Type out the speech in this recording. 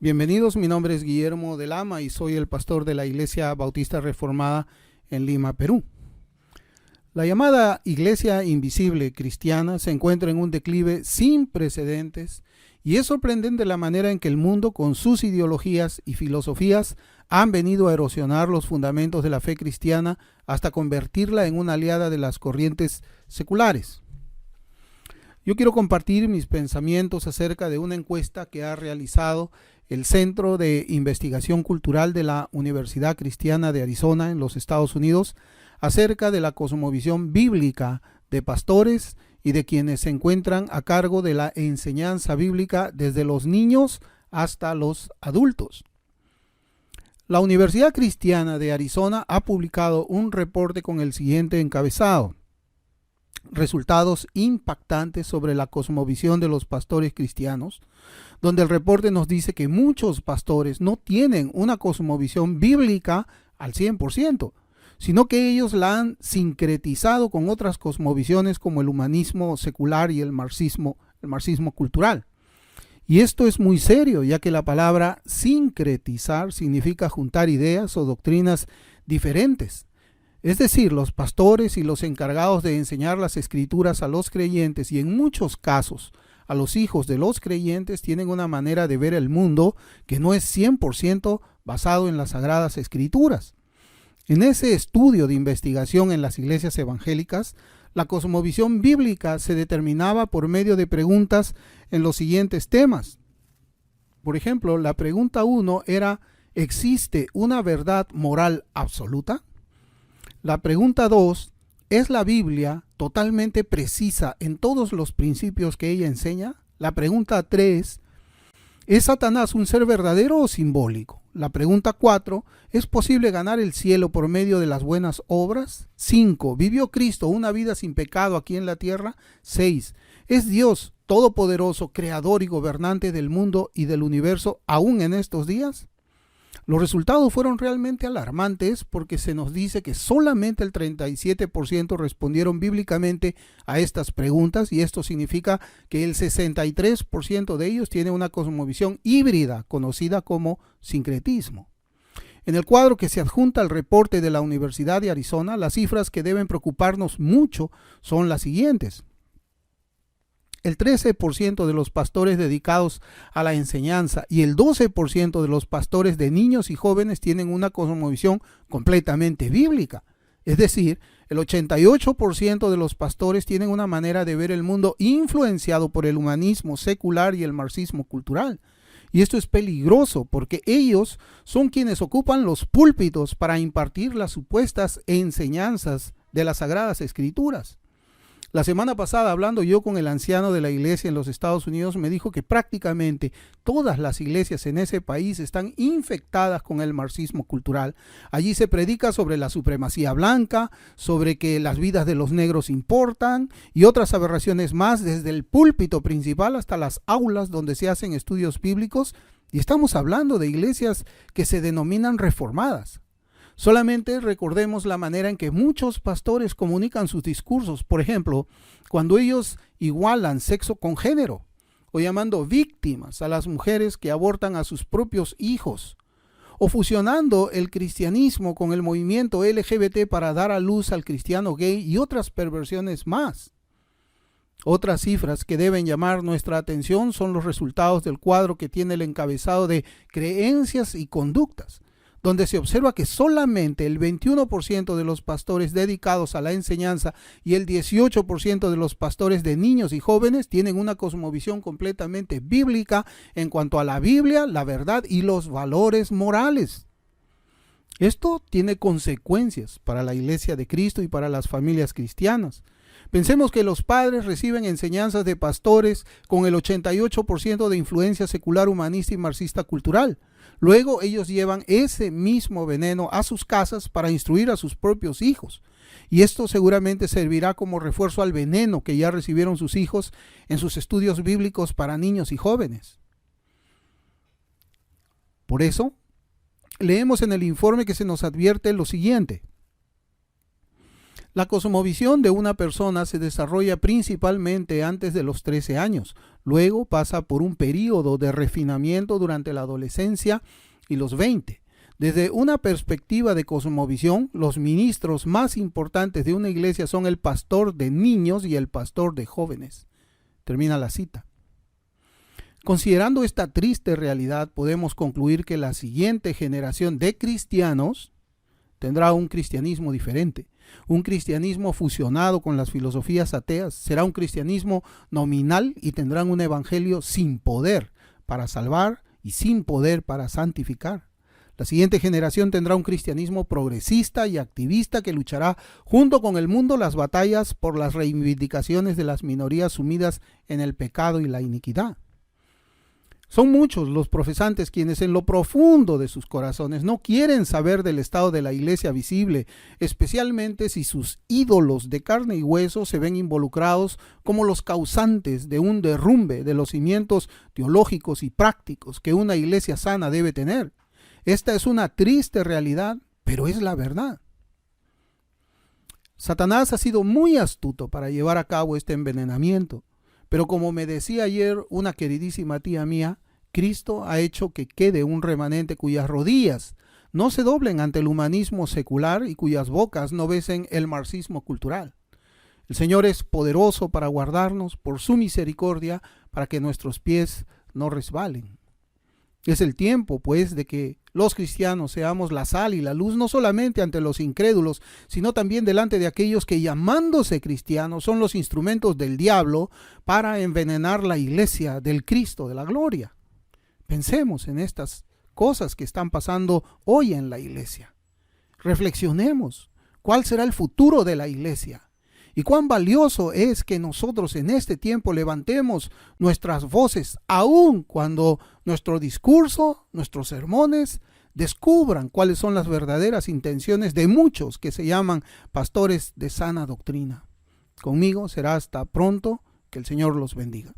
Bienvenidos, mi nombre es Guillermo de Lama y soy el pastor de la Iglesia Bautista Reformada en Lima, Perú. La llamada Iglesia Invisible Cristiana se encuentra en un declive sin precedentes y es sorprendente la manera en que el mundo, con sus ideologías y filosofías, han venido a erosionar los fundamentos de la fe cristiana hasta convertirla en una aliada de las corrientes seculares. Yo quiero compartir mis pensamientos acerca de una encuesta que ha realizado el Centro de Investigación Cultural de la Universidad Cristiana de Arizona en los Estados Unidos acerca de la cosmovisión bíblica de pastores y de quienes se encuentran a cargo de la enseñanza bíblica desde los niños hasta los adultos. La Universidad Cristiana de Arizona ha publicado un reporte con el siguiente encabezado: resultados impactantes sobre la cosmovisión de los pastores cristianos, donde el reporte nos dice que muchos pastores no tienen una cosmovisión bíblica al 100%, sino que ellos la han sincretizado con otras cosmovisiones como el humanismo secular y el marxismo cultural. Y esto es muy serio, ya que la palabra sincretizar significa juntar ideas o doctrinas diferentes. Es decir, los pastores y los encargados de enseñar las escrituras a los creyentes y en muchos casos a los hijos de los creyentes tienen una manera de ver el mundo que no es 100% basado en las sagradas escrituras. En ese estudio de investigación en las iglesias evangélicas, la cosmovisión bíblica se determinaba por medio de preguntas en los siguientes temas. Por ejemplo, la pregunta 1 era: ¿existe una verdad moral absoluta? La pregunta 2, ¿es la Biblia totalmente precisa en todos los principios que ella enseña? La pregunta 3, ¿es Satanás un ser verdadero o simbólico? La pregunta 4, ¿es posible ganar el cielo por medio de las buenas obras? 5, ¿vivió Cristo una vida sin pecado aquí en la tierra? 6, ¿es Dios todopoderoso, creador y gobernante del mundo y del universo aún en estos días? Los resultados fueron realmente alarmantes porque se nos dice que solamente el 37% respondieron bíblicamente a estas preguntas, y esto significa que el 63% de ellos tiene una cosmovisión híbrida conocida como sincretismo. En el cuadro que se adjunta al reporte de la Universidad de Arizona, las cifras que deben preocuparnos mucho son las siguientes. El 13% de los pastores dedicados a la enseñanza y el 12% de los pastores de niños y jóvenes tienen una cosmovisión completamente bíblica. Es decir, el 88% de los pastores tienen una manera de ver el mundo influenciado por el humanismo secular y el marxismo cultural. Y esto es peligroso porque ellos son quienes ocupan los púlpitos para impartir las supuestas enseñanzas de las Sagradas Escrituras. La semana pasada, hablando yo con el anciano de la iglesia en los Estados Unidos, me dijo que prácticamente todas las iglesias en ese país están infectadas con el marxismo cultural. Allí se predica sobre la supremacía blanca, sobre que las vidas de los negros importan y otras aberraciones más, desde el púlpito principal hasta las aulas donde se hacen estudios bíblicos. Y estamos hablando de iglesias que se denominan reformadas. Solamente recordemos la manera en que muchos pastores comunican sus discursos. Por ejemplo, cuando ellos igualan sexo con género, o llamando víctimas a las mujeres que abortan a sus propios hijos, o fusionando el cristianismo con el movimiento LGBT para dar a luz al cristiano gay y otras perversiones más. Otras cifras que deben llamar nuestra atención son los resultados del cuadro que tiene el encabezado de creencias y conductas, donde se observa que solamente el 21% de los pastores dedicados a la enseñanza y el 18% de los pastores de niños y jóvenes tienen una cosmovisión completamente bíblica en cuanto a la Biblia, la verdad y los valores morales. Esto tiene consecuencias para la Iglesia de Cristo y para las familias cristianas. Pensemos que los padres reciben enseñanzas de pastores con el 88% de influencia secular, humanista y marxista cultural. Luego ellos llevan ese mismo veneno a sus casas para instruir a sus propios hijos. Y esto seguramente servirá como refuerzo al veneno que ya recibieron sus hijos en sus estudios bíblicos para niños y jóvenes. Por eso, leemos en el informe que se nos advierte lo siguiente: La cosmovisión de una persona se desarrolla principalmente antes de los 13 años. Luego pasa por un período de refinamiento durante la adolescencia y los 20. Desde una perspectiva de cosmovisión, los ministros más importantes de una iglesia son el pastor de niños y el pastor de jóvenes. Termina la cita. Considerando esta triste realidad, podemos concluir que la siguiente generación de cristianos tendrá un cristianismo diferente, un cristianismo fusionado con las filosofías ateas. Será un cristianismo nominal y tendrán un evangelio sin poder para salvar y sin poder para santificar. La siguiente generación tendrá un cristianismo progresista y activista que luchará junto con el mundo las batallas por las reivindicaciones de las minorías sumidas en el pecado y la iniquidad. Son muchos los profesantes quienes en lo profundo de sus corazones no quieren saber del estado de la iglesia visible, especialmente si sus ídolos de carne y hueso se ven involucrados como los causantes de un derrumbe de los cimientos teológicos y prácticos que una iglesia sana debe tener. Esta es una triste realidad, pero es la verdad. Satanás ha sido muy astuto para llevar a cabo este envenenamiento, pero como me decía ayer una queridísima tía mía, Cristo ha hecho que quede un remanente cuyas rodillas no se doblen ante el humanismo secular y cuyas bocas no besen el marxismo cultural. El Señor es poderoso para guardarnos por su misericordia, para que nuestros pies no resbalen. Es el tiempo, pues, de que los cristianos seamos la sal y la luz, no solamente ante los incrédulos, sino también delante de aquellos que, llamándose cristianos, son los instrumentos del diablo para envenenar la iglesia del Cristo de la gloria. Pensemos en estas cosas que están pasando hoy en la iglesia. Reflexionemos cuál será el futuro de la iglesia. Y cuán valioso es que nosotros en este tiempo levantemos nuestras voces, aun cuando nuestro discurso, nuestros sermones, descubran cuáles son las verdaderas intenciones de muchos que se llaman pastores de sana doctrina. Conmigo será hasta pronto, que el Señor los bendiga.